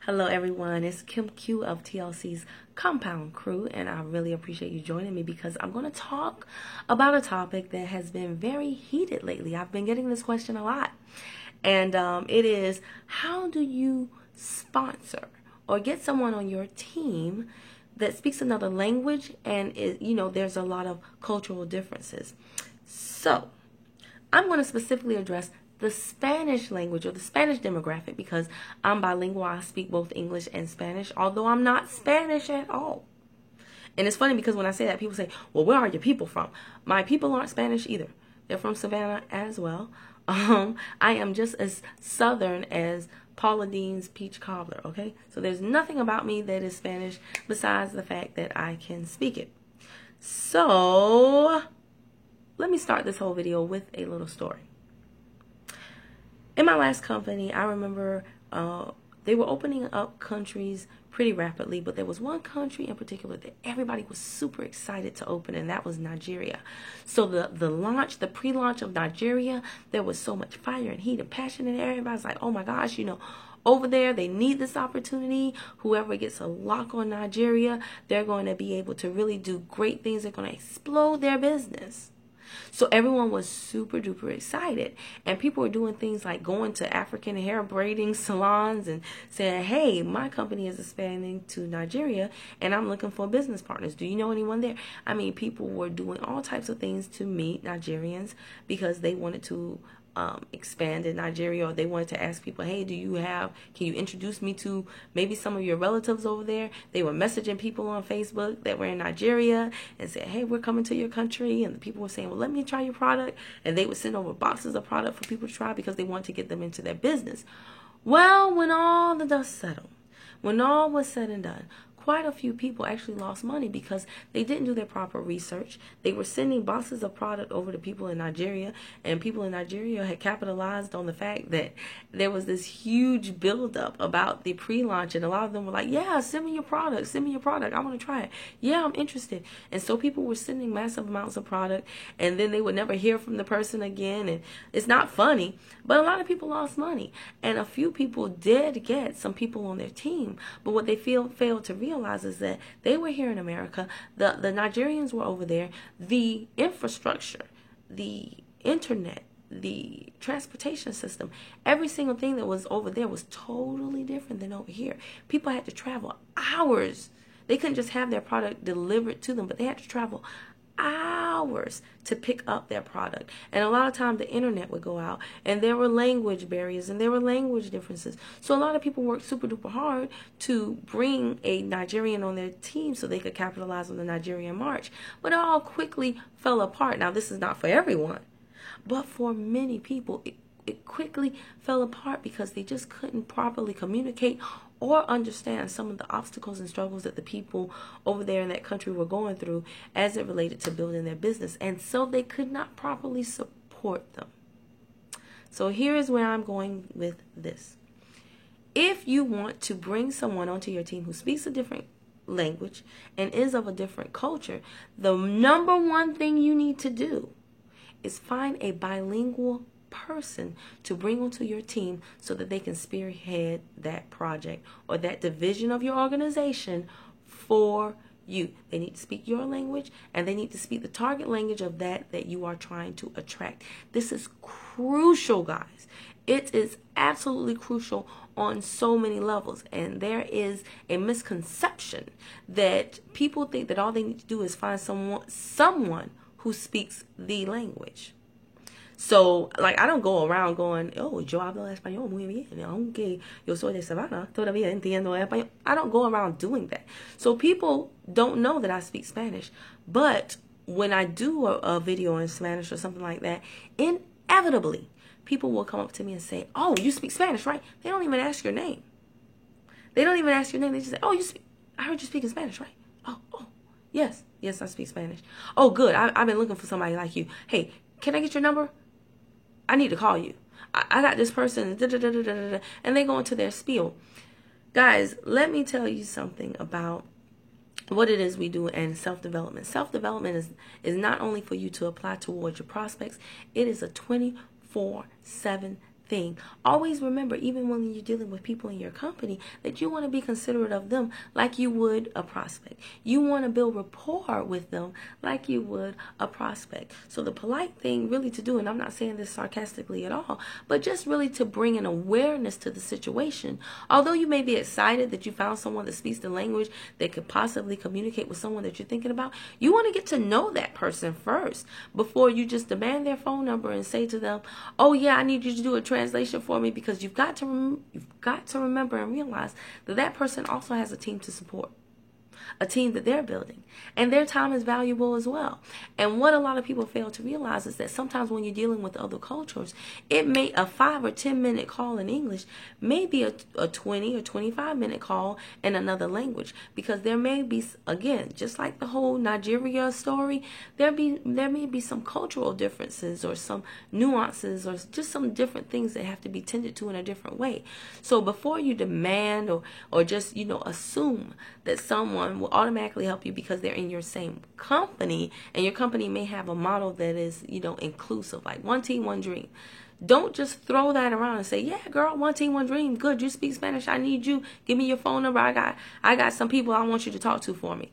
Hello everyone, it's Kim Q of TLC's Compound Crew, and I really appreciate you joining me because I'm going to talk about a topic that has been very heated lately. I've been getting this question a lot, and it is, how do you sponsor or get someone on your team that speaks another language and there's a lot of cultural differences? So I'm going to specifically address the Spanish language or the Spanish demographic because I'm bilingual. I speak both English and Spanish, although I'm not Spanish at all. And it's funny because when I say that, people say, well, where are your people from? My people aren't Spanish either. They're from Savannah as well. I am just as Southern as Paula Deen's peach cobbler, okay? So there's nothing about me that is Spanish besides the fact that I can speak it. So let me start this whole video with a little story. In my last company, I remember they were opening up countries pretty rapidly, but there was one country in particular that everybody was super excited to open, and that was Nigeria. So the pre-launch of Nigeria, there was so much fire and heat and passion in there. Everybody's like, oh my gosh, over there, they need this opportunity. Whoever gets a lock on Nigeria, they're going to be able to really do great things. They're going to explode their business. So everyone was super duper excited, and people were doing things like going to African hair braiding salons and saying, hey, my company is expanding to Nigeria and I'm looking for business partners. Do you know anyone there? I mean, people were doing all types of things to meet Nigerians because they wanted to expand in Nigeria, or they wanted to ask people, hey, can you introduce me to maybe some of your relatives over there? They were messaging people on Facebook that were in Nigeria and said, hey, we're coming to your country, and the people were saying, well, let me try your product, and they would send over boxes of product for people to try because they wanted to get them into their business. Well, when all the dust settled, when all was said and done, quite a few people actually lost money because they didn't do their proper research. They were sending boxes of product over to people in Nigeria, and people in Nigeria had capitalized on the fact that there was this huge buildup about the pre-launch, and a lot of them were like, yeah, send me your product, I want to try it. Yeah, I'm interested. And so people were sending massive amounts of product, and then they would never hear from the person again, and it's not funny, but a lot of people lost money, and a few people did get some people on their team, but what they failed to realize is that they were here in America, the Nigerians were over there, the infrastructure, the internet, the transportation system, every single thing that was over there was totally different than over here. People had to travel hours. They couldn't just have their product delivered to them, but they had to travel hours to pick up their product. And a lot of times the internet would go out, and there were language barriers and there were language differences. So a lot of people worked super duper hard to bring a Nigerian on their team so they could capitalize on the Nigerian march. But it all quickly fell apart. Now, this is not for everyone, but for many people, it quickly fell apart because they just couldn't properly communicate or understand some of the obstacles and struggles that the people over there in that country were going through as it related to building their business. And so they could not properly support them. So here is where I'm going with this. If you want to bring someone onto your team who speaks a different language and is of a different culture, the number one thing you need to do is find a bilingual person to bring onto your team so that they can spearhead that project or that division of your organization for you. They need to speak your language, and they need to speak the target language of that you are trying to attract. This is crucial, guys. It is absolutely crucial on so many levels, and there is a misconception that people think that all they need to do is find someone who speaks the language. So, like, I don't go around going, oh, yo hablo español muy bien, aunque yo soy de Savannah, todavía entiendo español. I don't go around doing that. So people don't know that I speak Spanish. But when I do a video in Spanish or something like that, inevitably, people will come up to me and say, oh, you speak Spanish, right? They don't even ask your name. They don't even ask your name. They just say, oh, I heard you speaking Spanish, right? Oh, yes, I speak Spanish. Oh, good. I've been looking for somebody like you. Hey, can I get your number? I need to call you. I got this person, and they go into their spiel. Guys, let me tell you something about what it is we do in self-development. Self-development is not only for you to apply towards your prospects. It is a 24/7 thing. Always remember, even when you're dealing with people in your company, that you want to be considerate of them like you would a prospect. You want to build rapport with them like you would a prospect. So the polite thing really to do, and I'm not saying this sarcastically at all, but just really to bring an awareness to the situation. Although you may be excited that you found someone that speaks the language that could possibly communicate with someone that you're thinking about, you want to get to know that person first before you just demand their phone number and say to them, oh yeah, I need you to do a translation for me, because you've got to remember and realize that that person also has a team to support, a team that they're building, and their time is valuable as well. And what a lot of people fail to realize is that sometimes when you're dealing with other cultures, it may a 5 or 10 minute call in English may be a 20 or 25-minute call in another language, because there may be, again, just like the whole Nigeria story, there may be some cultural differences or some nuances or just some different things that have to be tended to in a different way. So before you demand or just assume that someone will automatically help you because they're in your same company, and your company may have a model that is inclusive, like one team, one dream. Don't just throw that around and say, yeah, girl, one team, one dream. Good, you speak Spanish. I need you. Give me your phone number. I got some people I want you to talk to for me.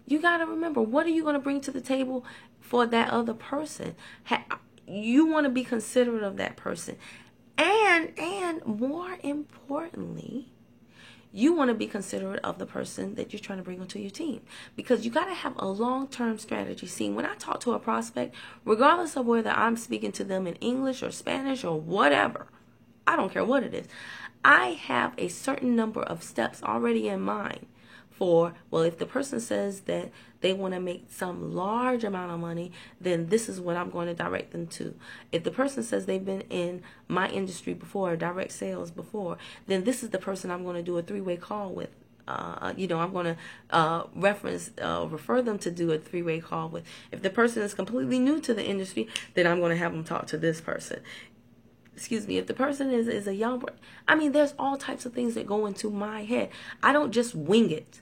You got to remember, what are you going to bring to the table for that other person? You want to be considerate of that person. And more importantly, you want to be considerate of the person that you're trying to bring onto your team, because you got to have a long-term strategy. See, when I talk to a prospect, regardless of whether I'm speaking to them in English or Spanish or whatever, I don't care what it is, I have a certain number of steps already in mind for, well, if the person says that they want to make some large amount of money, then this is what I'm going to direct them to. If the person says they've been in my industry before, direct sales before, then this is the person I'm going to do a 3-way call with. I'm going to refer them to do a 3-way call with. If the person is completely new to the industry, then I'm going to have them talk to this person. Excuse me, if the person is a young person, there's all types of things that go into my head. I don't just wing it.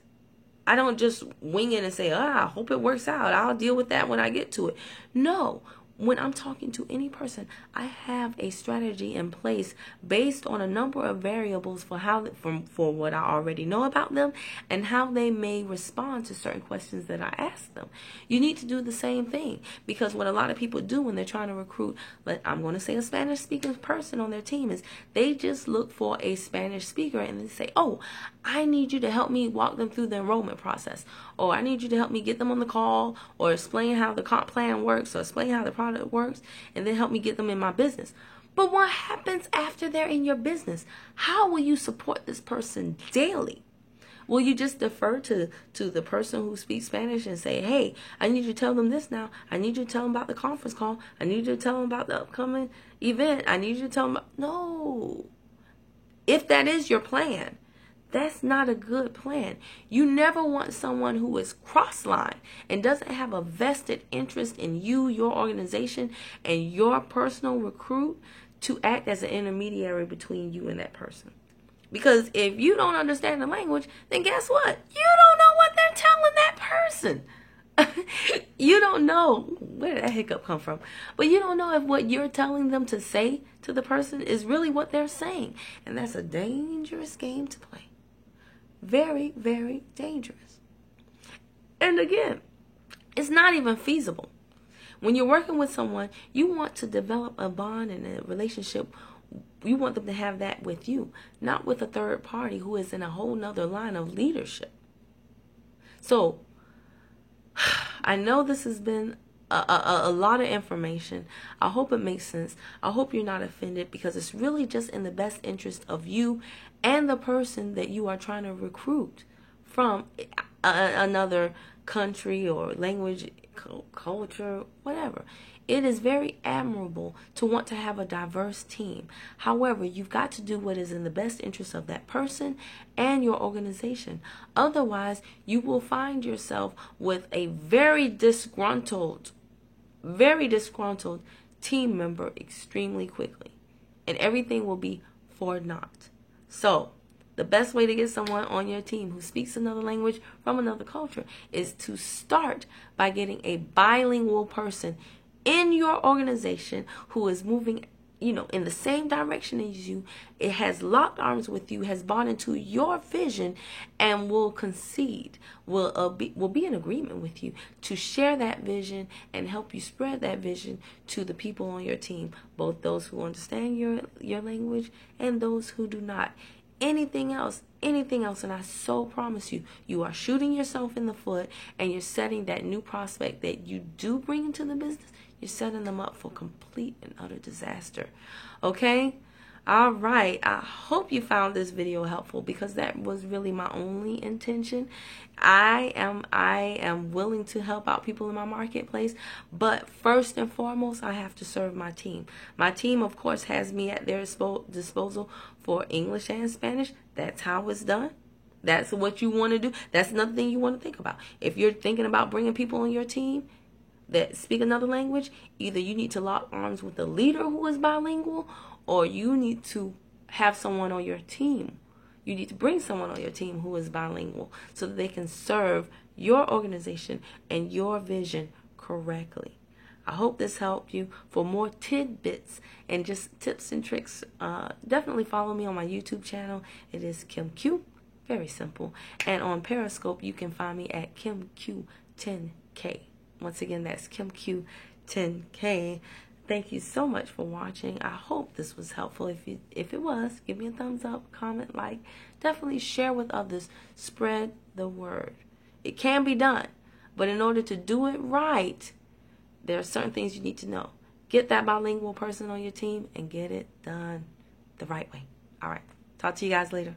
I don't just wing it and say, I hope it works out. I'll deal with that when I get to it. No. When I'm talking to any person, I have a strategy in place based on a number of variables for what I already know about them and how they may respond to certain questions that I ask them. You need to do the same thing, because what a lot of people do when they're trying to recruit, I'm going to say a Spanish speaking person on their team, is they just look for a Spanish speaker and they say, oh, I need you to help me walk them through the enrollment process, or I need you to help me get them on the call, or explain how the comp plan works, or explain how the product works, and then help me get them in my business. But what happens after they're in your business? How will you support this person daily? Will you just defer to the person who speaks Spanish and say, hey, I need you to tell them this now. I need you to tell them about the conference call. I need you to tell them about the upcoming event. I need you to tell them no. If that is your plan, that's not a good plan. You never want someone who is cross-line and doesn't have a vested interest in you, your organization, and your personal recruit to act as an intermediary between you and that person. Because if you don't understand the language, then guess what? You don't know what they're telling that person. You don't know where did that hiccup come from. But you don't know if what you're telling them to say to the person is really what they're saying. And that's a dangerous game to play. Very, very dangerous. And again, it's not even feasible. When you're working with someone, you want to develop a bond and a relationship. You want them to have that with you, not with a third party who is in a whole nother line of leadership. So, I know this has been a lot of information. I hope it makes sense. I hope you're not offended, because it's really just in the best interest of you and the person that you are trying to recruit from another country or language, culture, whatever. It is very admirable to want to have a diverse team. However, you've got to do what is in the best interest of that person and your organization. Otherwise, you will find yourself with a very disgruntled team member extremely quickly. And everything will be for naught. So, the best way to get someone on your team who speaks another language from another culture is to start by getting a bilingual person in your organization who is moving in the same direction as you, it has locked arms with you, has bought into your vision, and will concede, will be in agreement with you to share that vision and help you spread that vision to the people on your team, both those who understand your language and those who do not. Anything else, and I so promise you, you are shooting yourself in the foot, and you're setting that new prospect that you do bring into the business, you're setting them up for complete and utter disaster. Okay? All right. I hope you found this video helpful, because that was really my only intention. I am willing to help out people in my marketplace, but first and foremost, I have to serve my team. My team, of course, has me at their disposal for English and Spanish. That's how it's done. That's what you want to do. That's another thing you want to think about. If you're thinking about bringing people on your team that speak another language, either you need to lock arms with a leader who is bilingual, or you need to have someone on your team. You need to bring someone on your team who is bilingual so that they can serve your organization and your vision correctly. I hope this helped you. For more tidbits and just tips and tricks, definitely follow me on my YouTube channel. It is Kim Q. Very simple. And on Periscope, you can find me at KimQ10K. Once again, that's KimQ10K. Thank you so much for watching. I hope this was helpful. If it was, give me a thumbs up, comment, like. Definitely share with others. Spread the word. It can be done. But in order to do it right, there are certain things you need to know. Get that bilingual person on your team and get it done the right way. All right. Talk to you guys later.